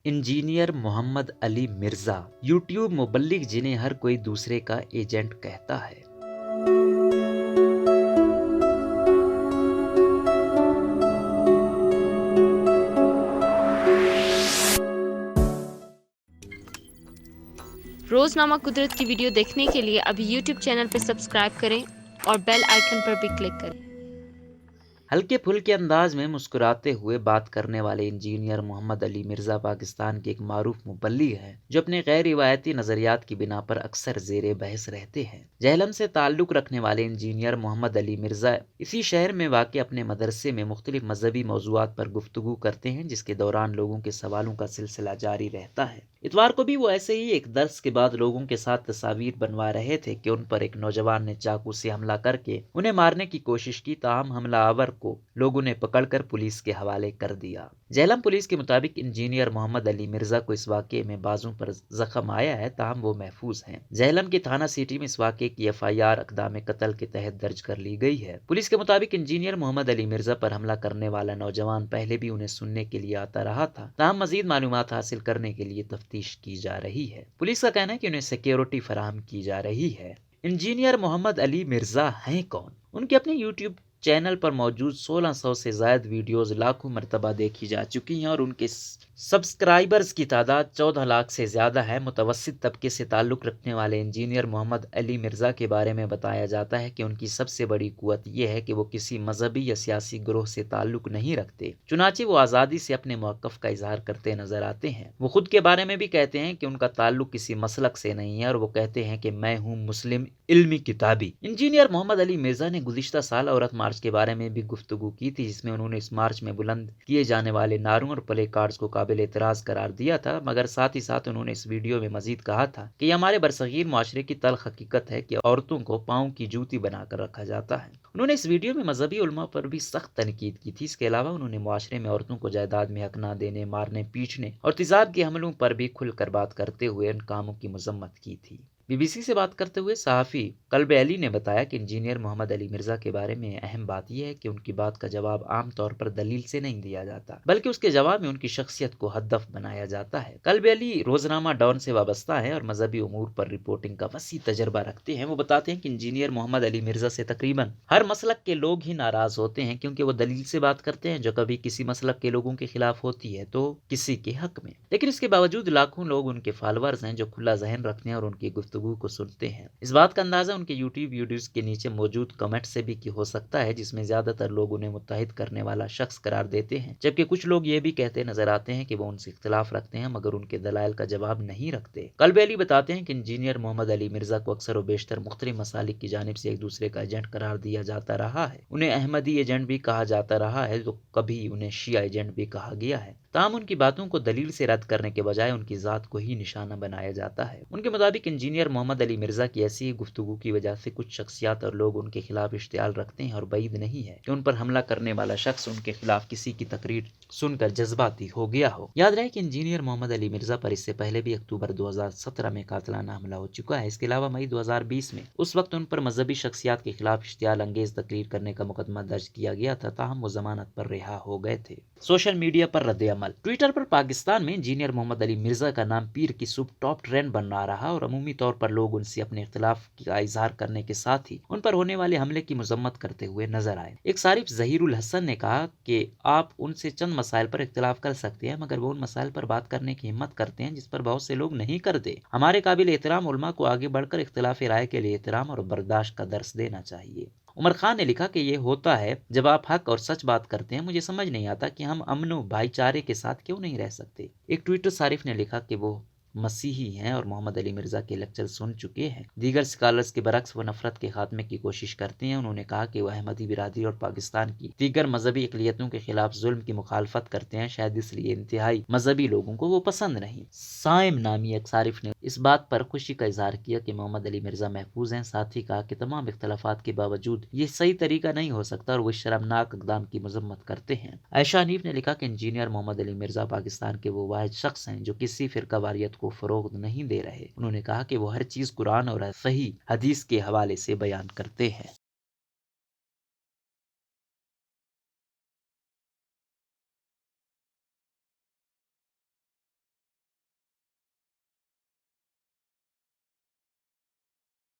Engineer محمد علی Mirza YouTube مبلغ جنہیں ہر کوئی دوسرے کا ایجنٹ کہتا ہے۔ روزنامہ قدرت کی ویڈیو دیکھنے کے لیے ابھی یوٹیوب چینل پر سبسکرائب کریں اور بیل آئیکن پر بھی کلک کریں۔ ہلکے پھلکے انداز میں مسکراتے ہوئے بات کرنے والے انجینئر محمد علی مرزا پاکستان کے ایک معروف مبلغ ہیں جو اپنے غیر روایتی نظریات کی بنا پر اکثر زیر بحث رہتے ہیں۔ جہلم سے تعلق رکھنے والے انجینئر محمد علی مرزا اسی شہر میں واقع اپنے مدرسے میں مختلف مذہبی موضوعات پر گفتگو کرتے ہیں، جس کے دوران لوگوں کے سوالوں کا سلسلہ جاری رہتا ہے۔ اتوار کو بھی وہ ایسے ہی ایک درس کے بعد لوگوں کے ساتھ تصاویر بنوا رہے تھے کہ ان پر ایک نوجوان نے چاقو سے حملہ کر کے انہیں مارنے کی کوشش کی، تاہم حملہ آور کو لوگوں نے پکڑ کر پولیس کے حوالے کر دیا۔ جہلم پولیس کے مطابق انجینئر محمد علی مرزا کو اس واقعے میں بازوں پر زخم آیا ہے، تاہم وہ محفوظ ہیں۔ جہلم کی تھانہ سٹی میں اس واقعے کی FIR اقدام قتل کے تحت درج کر لی گئی ہے۔ پولیس کے مطابق انجینئر محمد علی مرزا پر حملہ کرنے والا نوجوان پہلے بھی انہیں سننے کے لیے آتا رہا تھا، تاہم مزید معلومات حاصل کرنے کے لیے تفتیش کی جا رہی ہے۔ پولیس کا کہنا ہے کہ انہیں سیکیورٹی فراہم کی جا رہی ہے۔ انجینئر محمد علی مرزا ہیں کون؟ ان کے اپنے یوٹیوب چینل پر موجود 1600 سے زائد ویڈیوز لاکھوں مرتبہ دیکھی جا چکی ہیں اور ان کے سبسکرائبرز کی تعداد 14 لاکھ سے زیادہ ہے۔ متوسط طبقے سے تعلق رکھنے والے انجینئر محمد علی مرزا کے بارے میں بتایا جاتا ہے کہ ان کی سب سے بڑی قوت یہ ہے کہ وہ کسی مذہبی یا سیاسی گروہ سے تعلق نہیں رکھتے، چنانچہ وہ آزادی سے اپنے موقف کا اظہار کرتے نظر آتے ہیں۔ وہ خود کے بارے میں بھی کہتے ہیں کہ ان کا تعلق کسی مسلک سے نہیں ہے اور وہ کہتے ہیں کہ میں ہوں مسلم علمی کتابی۔ انجینئر محمد علی مرزا نے گزشتہ سال عورت مارچ کے بارے میں بھی گفتگو کی تھی، جس میں انہوں نے اس مارچ میں بلند کیے جانے والے نعروں اور پلے کارڈز کو قابل اعتراض قرار دیا تھا، مگر ساتھ ہی ساتھ انہوں نے اس ویڈیو میں مزید کہا تھا کہ یہ ہمارے برصغیر معاشرے کی تلخ حقیقت ہے کہ عورتوں کو پاؤں کی جوتی بنا کر رکھا جاتا ہے۔ انہوں نے اس ویڈیو میں مذہبی علماء پر بھی سخت تنقید کی تھی۔ اس کے علاوہ انہوں نے معاشرے میں عورتوں کو جائیداد میں حق نہ دینے، مارنے پیٹنے اور تیزاب کے حملوں پر بھی کھل کر بات کرتے ہوئے ان کاموں کی مذمت کی تھی۔ BBC سے بات کرتے ہوئے صحافی قلب علی نے بتایا کہ انجینئر محمد علی مرزا کے بارے میں اہم بات یہ ہے کہ ان کی بات کا جواب عام طور پر دلیل سے نہیں دیا جاتا، بلکہ اس کے جواب میں ان کی شخصیت کو ہدف بنایا جاتا ہے۔ قلب علی روزنامہ ڈان سے وابستہ ہیں اور مذہبی امور پر رپورٹنگ کا وسیع تجربہ رکھتے ہیں۔ وہ بتاتے ہیں کہ انجینئر محمد علی مرزا سے تقریباً ہر مسلک کے لوگ ہی ناراض ہوتے ہیں، کیونکہ وہ دلیل سے بات کرتے ہیں جو کبھی کسی مسلک کے لوگوں کے خلاف ہوتی ہے تو کسی کے حق میں، لیکن اس کے باوجود لاکھوں لوگ ان کے فالوورز ہیں جو کھلا ذہن رکھتے ہیں اور ان کی گفتگو کو سنتے ہیں۔ اس بات کا اندازہ ان کے یوٹیوب ویڈیوز کے نیچے موجود کمنٹ سے بھی ہو سکتا ہے، جس میں زیادہ تر لوگ انہیں متحد کرنے والا شخص قرار دیتے ہیں، جبکہ کچھ لوگ یہ بھی کہتے نظر آتے ہیں کہ وہ ان سے اختلاف رکھتے ہیں مگر ان کے دلائل کا جواب نہیں رکھتے۔ قلب علی بتاتے ہیں کہ انجینئر محمد علی مرزا کو اکثر و بیشتر مختلف مسالک کی جانب سے ایک دوسرے کا ایجنٹ قرار دیا جاتا رہا ہے۔ انہیں احمدی ایجنٹ بھی کہا جاتا رہا ہے تو کبھی انہیں شیعہ ایجنٹ بھی کہا گیا ہے، تاہم ان کی باتوں کو دلیل سے رد کرنے کے بجائے ان کی ذات کو ہی نشانہ بنایا جاتا ہے۔ ان کے مطابق انجینئر محمد علی مرزا کی ایسی ہی گفتگو کی وجہ سے کچھ شخصیات اور لوگ ان کے خلاف اشتعال رکھتے ہیں اور بعید نہیں ہے کہ ان پر حملہ کرنے والا شخص ان کے خلاف کسی کی تقریر سن کر جذباتی ہو گیا ہو۔ یاد رہے کہ انجینئر محمد علی مرزا پر اس سے پہلے بھی اکتوبر 2017 میں قاتلانہ حملہ ہو چکا ہے۔ اس کے علاوہ مئی 2020 میں اس وقت ان پر مذہبی شخصیات کے خلاف اشتعال انگیز تقریر کرنے کا مقدمہ درج کیا گیا تھا، تاہم وہ ضمانت پر رہا ہو گئے تھے۔ سوشل میڈیا پر رد عمل۔ ٹویٹر پر پاکستان میں انجینئر محمد علی مرزا کا نام پیر کی صبح ٹاپ ٹرینڈ بن رہا اور عمومی طور پر لوگ ان سے اپنے اختلاف کا اظہار کرنے کے ساتھ ہی ان پر ہونے والے حملے کی مذمت کرتے ہوئے نظر آئے۔ ایک صارف ظہیر الحسن نے کہا کہ آپ ان سے چند مسائل پر اختلاف کر سکتے ہیں، مگر وہ ان مسائل پر بات کرنے کی ہمت کرتے ہیں جس پر بہت سے لوگ نہیں کرتے۔ ہمارے قابل احترام علماء کو آگے بڑھ کر اختلاف رائے کے لیے احترام اور برداشت کا درس دینا چاہیے۔ عمر خان نے لکھا کہ یہ ہوتا ہے جب آپ حق اور سچ بات کرتے ہیں، مجھے سمجھ نہیں آتا کہ ہم امن و بھائی چارے کے ساتھ کیوں نہیں رہ سکتے۔ ایک ٹویٹر صارف نے لکھا کہ وہ مسیحی ہیں اور محمد علی مرزا کے لیکچر سن چکے ہیں، دیگر اسکالرز کے برعکس وہ نفرت کے خاتمے کی کوشش کرتے ہیں۔ انہوں نے کہا کہ وہ احمدی برادری اور پاکستان کی دیگر مذہبی اقلیتوں کے خلاف ظلم کی مخالفت کرتے ہیں، شاید اس لیے انتہائی مذہبی لوگوں کو وہ پسند نہیں۔ سائم نامی ایک صارف نے اس بات پر خوشی کا اظہار کیا کہ محمد علی مرزا محفوظ ہیں، ساتھ ہی کہا کہ تمام اختلافات کے باوجود یہ صحیح طریقہ نہیں ہو سکتا اور وہ شرمناک اقدام کی مذمت کرتے ہیں۔ عائشہ حنیف نے لکھا کہ انجینئر محمد علی مرزا پاکستان کے وہ واحد شخص ہیں جو کسی فرقہ واریت کو فروغ نہیں دے رہے۔ انہوں نے کہا کہ وہ ہر چیز قرآن اور صحیح حدیث کے حوالے سے بیان کرتے ہیں۔